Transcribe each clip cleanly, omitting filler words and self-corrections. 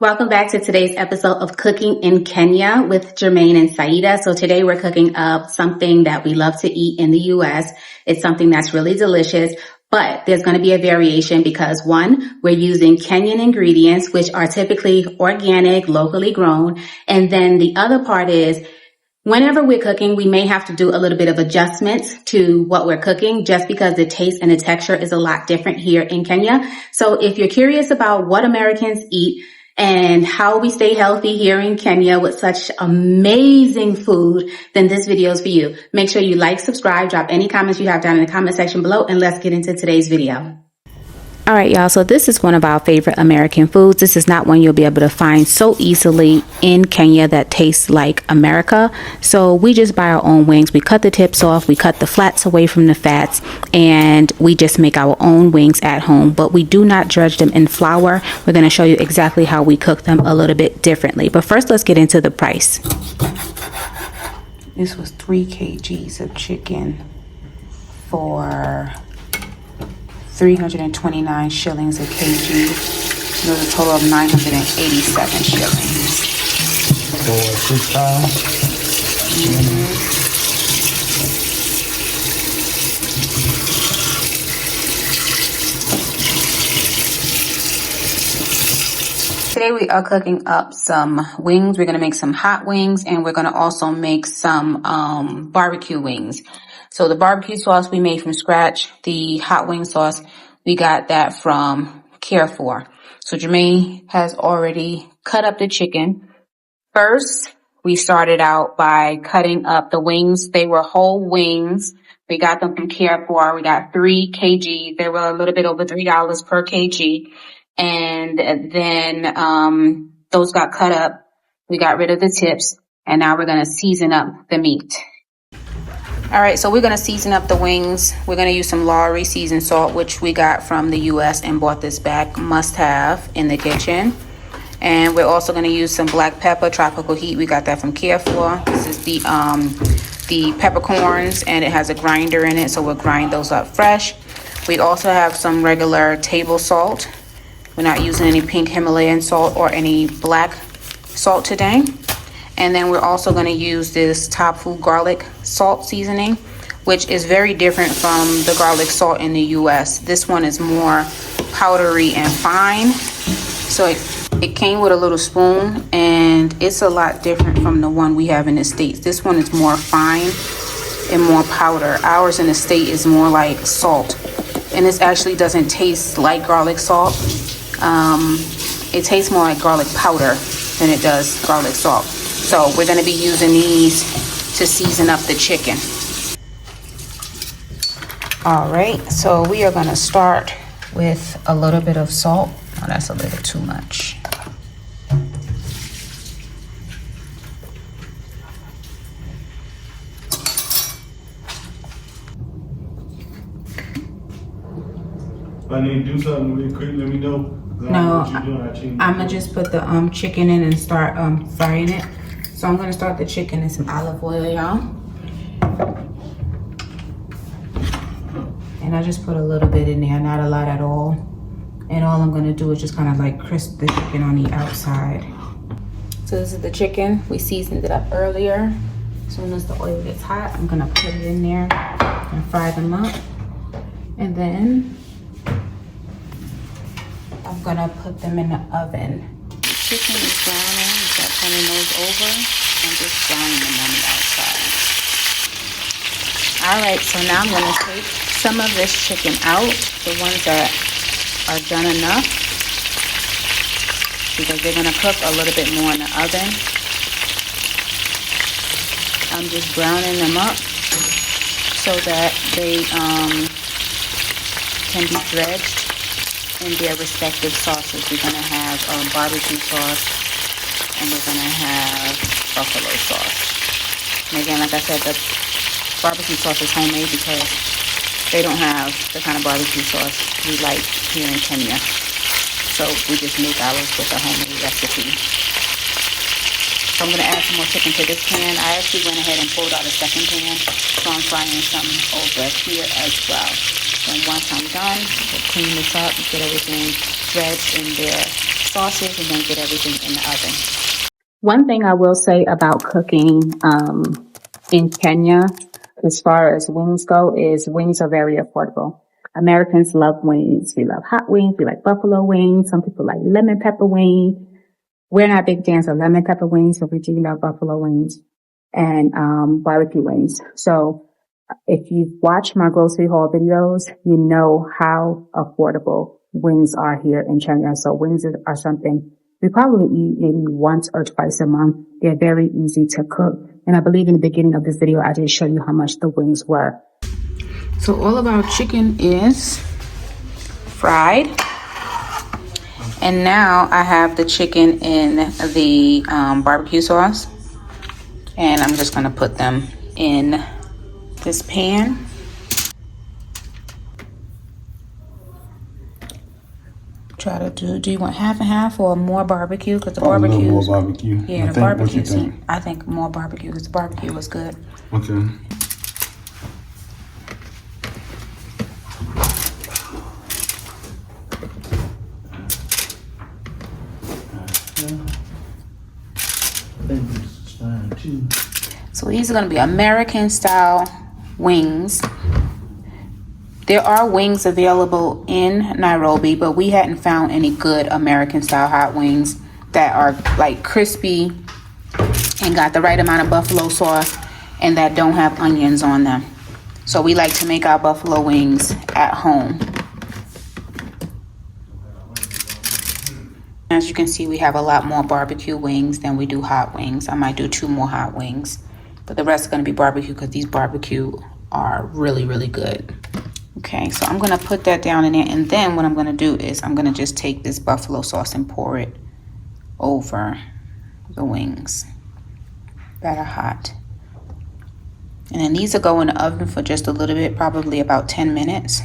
Welcome back to today's episode of Cooking in Kenya with Jermaine and Saida. So today we're cooking up something that we love to eat in the U.S. It's something that's really delicious, but there's going to be a variation because one, we're using Kenyan ingredients, which are typically organic, locally grown. And then the other part is whenever we're cooking, we may have to do a little bit of adjustments to what we're cooking just because the taste and the texture is a lot different here in Kenya. So if you're curious about what Americans eat and how we stay healthy here in Kenya with such amazing food, then this video is for you. Make sure you like, subscribe, drop any comments you have down in the comment section below, and let's get into today's video. All right, y'all, so this is one of our favorite American foods. This is not one you'll be able to find so easily in Kenya that tastes like America. So we just buy our own wings. We cut the tips off, we cut the flats away from the fats, and we just make our own wings at home. But we do not dredge them in flour. We're going to show you exactly how we cook them a little bit differently. But first, let's get into the price. This was 3 kgs of chicken for 329 shillings a kg. It was a total of 987 shillings. For 6 pounds? Today we are cooking up some wings. We're going to make some hot wings, and we're going to also make some barbecue wings. So the barbecue sauce we made from scratch. The hot wing sauce, we got that from Carrefour. So Jermaine has already cut up the chicken. First, we started out by cutting up the wings. They were whole wings. We got them from Carrefour. We got 3 kg. They were a little bit over $3 per kg. And then those got cut up. We got rid of the tips. And now we're going to season up the meat. All right, so we're going to season up the wings. We're going to use some Lowry seasoned salt, which we got from the U.S. and bought this back. Must have in the kitchen. And we're also going to use some black pepper, tropical heat. We got that from Carrefour. This is the peppercorns, and it has a grinder in it, so we'll grind those up fresh. We also have some regular table salt. We're not using any pink Himalayan salt or any black salt today. And then we're also going to use this Top Food garlic salt seasoning, which is very different from the garlic salt in the U.S. This one is more powdery and fine. So it came with a little spoon, and it's a lot different from the one we have in the States. This one is more fine and more powder. Ours in the States is more like salt. And this actually doesn't taste like garlic salt. It tastes more like garlic powder than it does garlic salt. So we're going to be using these to season up the chicken. All right, so we are going to start with a little bit of salt. Oh, that's a little too much. If I need to do something really quick, let me know. No, I'm going to just put the chicken in and start frying it. So I'm going to start the chicken in some olive oil, y'all. And I just put a little bit in there, not a lot at all. And all I'm going to do is just kind of like crisp the chicken on the outside. So this is the chicken. We seasoned it up earlier. As soon as the oil gets hot, I'm going to put it in there and fry them up. And then I'm going to put them in the oven. Chicken is browning. You start turning those over and just browning them on the outside. All right, so now I'm going to take some of this chicken out, the ones that are done enough, because they're going to cook a little bit more in the oven. I'm just browning them up so that they can be dredged in their respective sauces. We're going to have barbecue sauce, and we're going to have buffalo sauce. And again, like I said, the barbecue sauce is homemade because they don't have the kind of barbecue sauce we like here in Kenya. So we just make ours with a homemade recipe. So I'm going to add some more chicken to this pan. I actually went ahead and pulled out a second pan, so I'm frying some over here as well. And once I'm done, we'll clean this up, get everything dredged in their sauces and then get everything in the oven. One thing I will say about cooking in Kenya, as far as wings go, is wings are very affordable. Americans love wings. We love hot wings. We like buffalo wings. Some people like lemon pepper wings. We're not big fans of lemon pepper wings, but we do love buffalo wings and barbecue wings. So if you've watched my grocery haul videos, you know how affordable wings are here in Kenya. So wings are something we probably eat maybe once or twice a month. They're very easy to cook. And I believe in the beginning of this video, I did show you how much the wings were. So all of our chicken is fried. And now I have the chicken in the barbecue sauce. And I'm just going to put them in this pan. Try to do you want half and half or more barbecue? Because the barbecue. More barbecue. Yeah, the barbecue. I think more barbecue because the barbecue was good. Okay. So these are going to be American style wings. There are wings available in Nairobi, but we hadn't found any good American style hot wings that are like crispy and got the right amount of buffalo sauce and that don't have onions on them. So we like to make our buffalo wings at home. As you can see, we have a lot more barbecue wings than we do hot wings. I might do 2 more hot wings, but the rest is going to be barbecue because these barbecue are really, really good. Okay, so I'm going to put that down in there. And then what I'm going to do is I'm going to just take this buffalo sauce and pour it over the wings that are hot. And then these will go in the oven for just a little bit, probably about 10 minutes.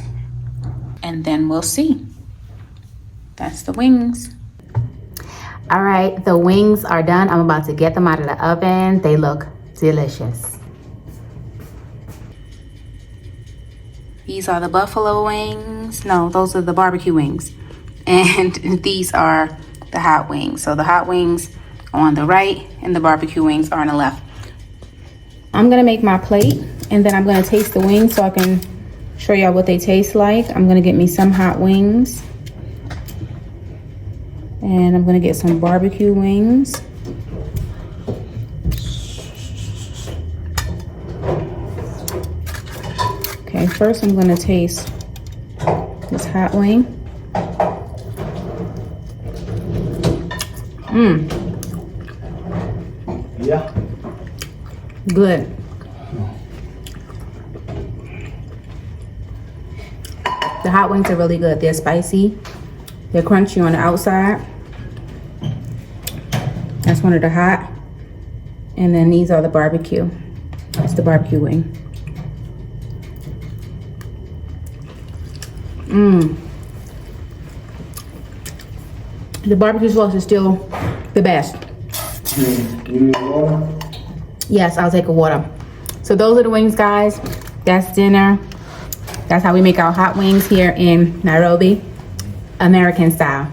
And then we'll see. That's the wings. All right, the wings are done. I'm about to get them out of the oven. They look delicious. These are the buffalo wings. No, those are the barbecue wings. And these are the hot wings. So the hot wings are on the right and the barbecue wings are on the left. I'm gonna make my plate and then I'm gonna taste the wings so I can show y'all what they taste like. I'm gonna get me some hot wings. And I'm gonna get some barbecue wings. Okay, first I'm gonna taste this hot wing. Yeah. Good. The hot wings are really good. They're spicy. They're crunchy on the outside. That's one of the hot. And then these are the barbecue. That's the barbecue wing. The barbecue sauce is still the best. You need water? Yes, I'll take a water. So those are the wings, guys. That's dinner. That's how we make our hot wings here in Nairobi, American style.